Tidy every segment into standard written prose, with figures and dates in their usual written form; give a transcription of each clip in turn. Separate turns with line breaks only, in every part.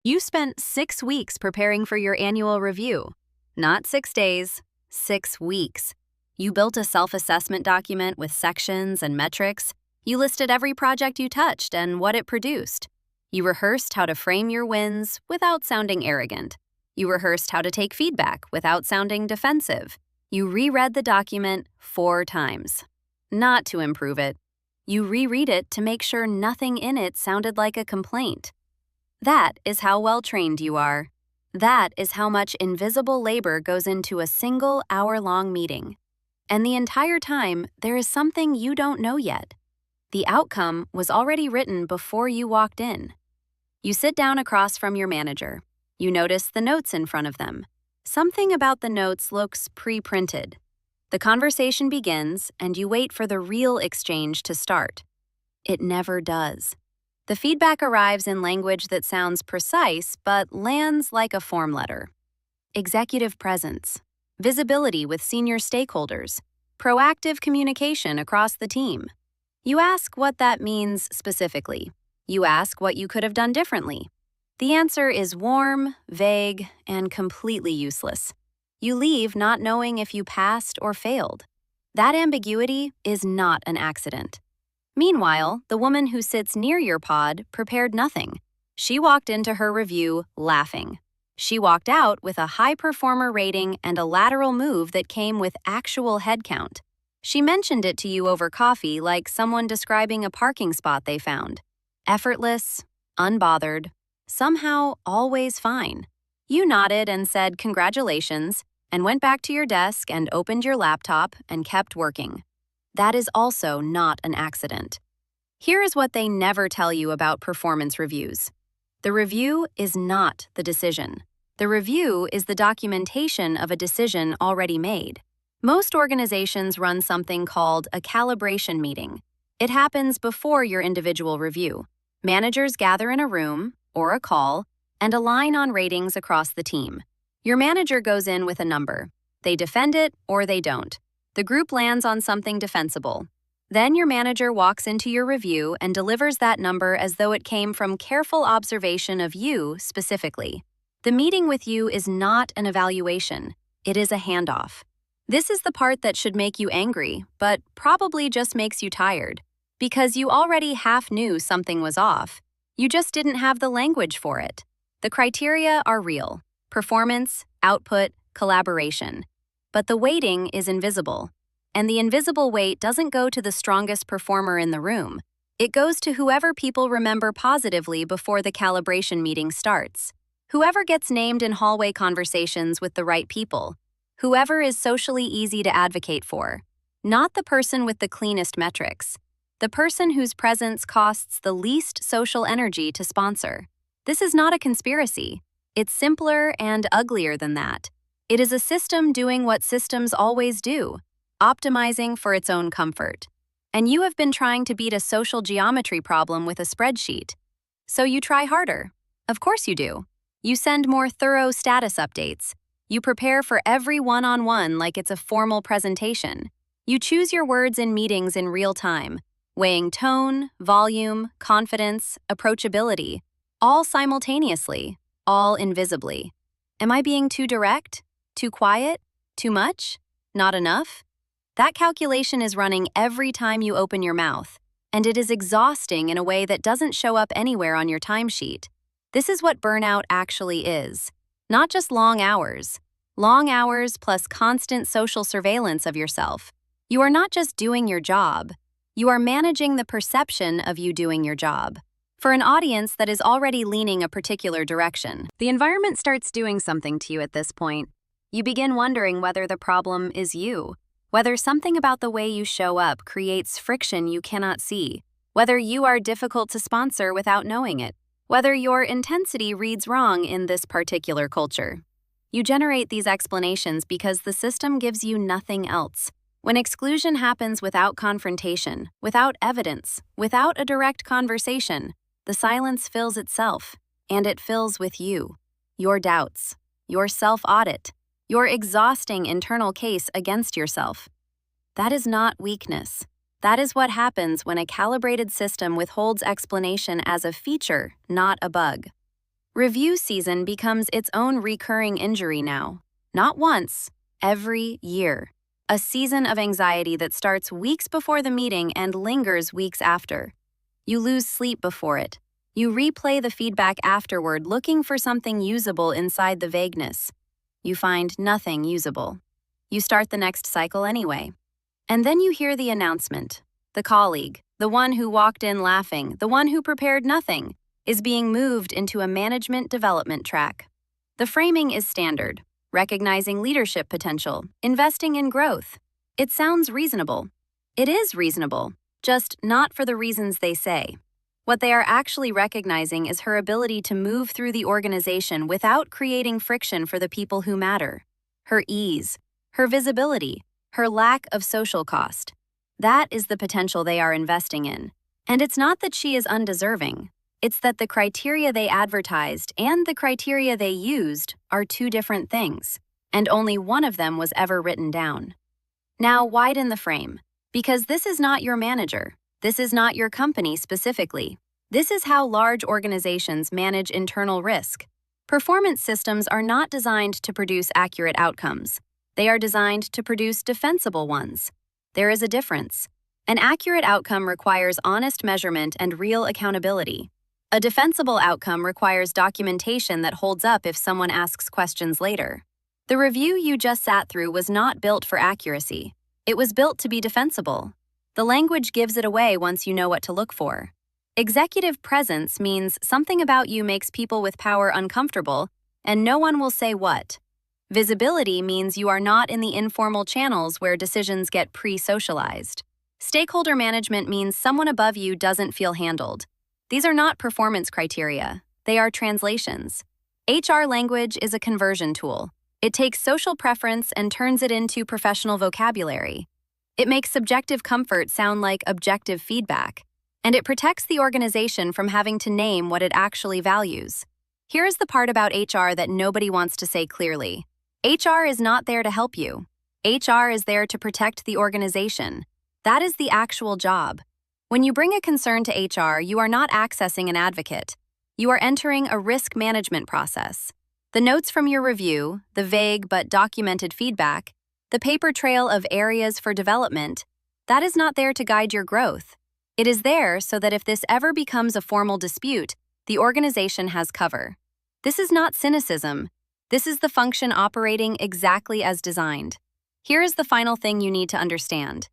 You spent 6 weeks preparing for your annual review. Not 6 days, 6 weeks. You built a self-assessment document with sections and metrics. You listed every project you touched and what it produced. You rehearsed how to frame your wins without sounding arrogant. You rehearsed how to take feedback without sounding defensive. You reread the document 4 times. Not to improve it. You reread it to make sure nothing in it sounded like a complaint. That is how well-trained you are. That is how much invisible labor goes into a single hour-long meeting. And the entire time, there is something you don't know yet. The outcome was already written before you walked in. You sit down across from your manager. You notice the notes in front of them. Something about the notes looks pre-printed. The conversation begins, and you wait for the real exchange to start. It never does. The feedback arrives in language that sounds precise but lands like a form letter. Executive presence, visibility with senior stakeholders, proactive communication across the team. You ask what that means specifically. You ask what you could have done differently. The answer is warm, vague, and completely useless. You leave not knowing if you passed or failed. That ambiguity is not an accident. Meanwhile, the woman who sits near your pod prepared nothing. She walked into her review laughing. She walked out with a high performer rating and a lateral move that came with actual headcount. She mentioned it to you over coffee like someone describing a parking spot they found. Effortless, unbothered, somehow always fine. You nodded and said congratulations, and went back to your desk and opened your laptop and kept working. That is also not an accident. Here is what they never tell you about performance reviews. The review is not the decision. The review is the documentation of a decision already made. Most organizations run something called a calibration meeting. It happens before your individual review. Managers gather in a room, or a call, and align on ratings across the team. Your manager goes in with a number. They defend it or they don't. The group lands on something defensible. Then your manager walks into your review and delivers that number as though it came from careful observation of you specifically. The meeting with you is not an evaluation. It is a handoff. This is the part that should make you angry, but probably just makes you tired. Because you already half knew something was off. You just didn't have the language for it. The criteria are real. Performance, output, collaboration. But the weighting is invisible. And the invisible weight doesn't go to the strongest performer in the room. It goes to whoever people remember positively before the calibration meeting starts. Whoever gets named in hallway conversations with the right people. Whoever is socially easy to advocate for. Not the person with the cleanest metrics. The person whose presence costs the least social energy to sponsor. This is not a conspiracy. It's simpler and uglier than that. It is a system doing what systems always do, optimizing for its own comfort. And you have been trying to beat a social geometry problem with a spreadsheet. So you try harder. Of course you do. You send more thorough status updates. You prepare for every one-on-one like it's a formal presentation. You choose your words in meetings in real time, weighing tone, volume, confidence, approachability, all simultaneously, all invisibly. Am I being too direct? Too quiet? Too much? Not enough? That calculation is running every time you open your mouth, and it is exhausting in a way that doesn't show up anywhere on your timesheet. This is what burnout actually is. Not just long hours plus constant social surveillance of yourself. You are not just doing your job. You are managing the perception of you doing your job. For an audience that is already leaning a particular direction. The environment starts doing something to you at this point. You begin wondering whether the problem is you, whether something about the way you show up creates friction you cannot see, whether you are difficult to sponsor without knowing it, whether your intensity reads wrong in this particular culture. You generate these explanations because the system gives you nothing else. When exclusion happens without confrontation, without evidence, without a direct conversation, the silence fills itself, and it fills with you, your doubts, your self-audit, your exhausting internal case against yourself. That is not weakness. That is what happens when a calibrated system withholds explanation as a feature, not a bug. Review season becomes its own recurring injury now. Not once, every year. A season of anxiety that starts weeks before the meeting and lingers weeks after. You lose sleep before it. You replay the feedback afterward looking for something usable inside the vagueness. You find nothing usable. You start the next cycle anyway. And then you hear the announcement. The colleague, the one who walked in laughing, the one who prepared nothing, is being moved into a management development track. The framing is standard, recognizing leadership potential, investing in growth. It sounds reasonable. It is reasonable, just not for the reasons they say. What they are actually recognizing is her ability to move through the organization without creating friction for the people who matter. Her ease, her visibility, her lack of social cost. That is the potential they are investing in. And it's not that she is undeserving. It's that the criteria they advertised and the criteria they used are two different things, and only one of them was ever written down. Now widen the frame, because this is not your manager. This is not your company specifically. This is how large organizations manage internal risk. Performance systems are not designed to produce accurate outcomes. They are designed to produce defensible ones. There is a difference. An accurate outcome requires honest measurement and real accountability. A defensible outcome requires documentation that holds up if someone asks questions later. The review you just sat through was not built for accuracy. It was built to be defensible. The language gives it away once you know what to look for. Executive presence means something about you makes people with power uncomfortable, and no one will say what. Visibility means you are not in the informal channels where decisions get pre-socialized. Stakeholder management means someone above you doesn't feel handled. These are not performance criteria. They are translations. HR language is a conversion tool. It takes social preference and turns it into professional vocabulary. It makes subjective comfort sound like objective feedback, and it protects the organization from having to name what it actually values. Here's the part about HR that nobody wants to say clearly. HR is not there to help you. HR is there to protect the organization. That is the actual job. When you bring a concern to HR, you are not accessing an advocate. You are entering a risk management process. The notes from your review, the vague but documented feedback, the paper trail of areas for development, that is not there to guide your growth. It is there so that if this ever becomes a formal dispute, the organization has cover. This is not cynicism. This is the function operating exactly as designed. Here is the final thing you need to understand.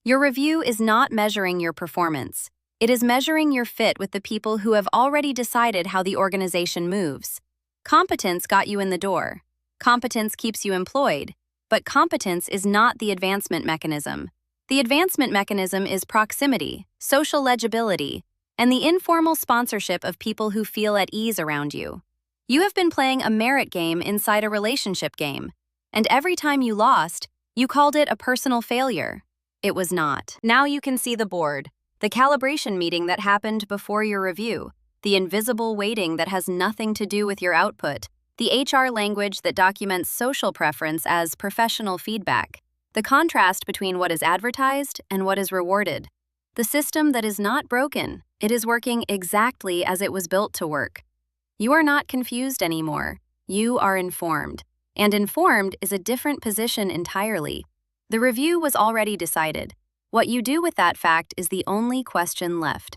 Your review is not measuring your performance. It is measuring your fit with the people who have already decided how the organization moves. Competence got you in the door. Competence keeps you employed. But competence is not the advancement mechanism. The advancement mechanism is proximity, social legibility, and the informal sponsorship of people who feel at ease around you. You have been playing a merit game inside a relationship game, and every time you lost, you called it a personal failure. It was not. Now you can see the board, the calibration meeting that happened before your review, the invisible weighting that has nothing to do with your output, the HR language that documents social preference as professional feedback, the contrast between what is advertised and what is rewarded, the system that is not broken, it is working exactly as it was built to work. You are not confused anymore. You are informed. And informed is a different position entirely. The review was already decided. What you do with that fact is the only question left.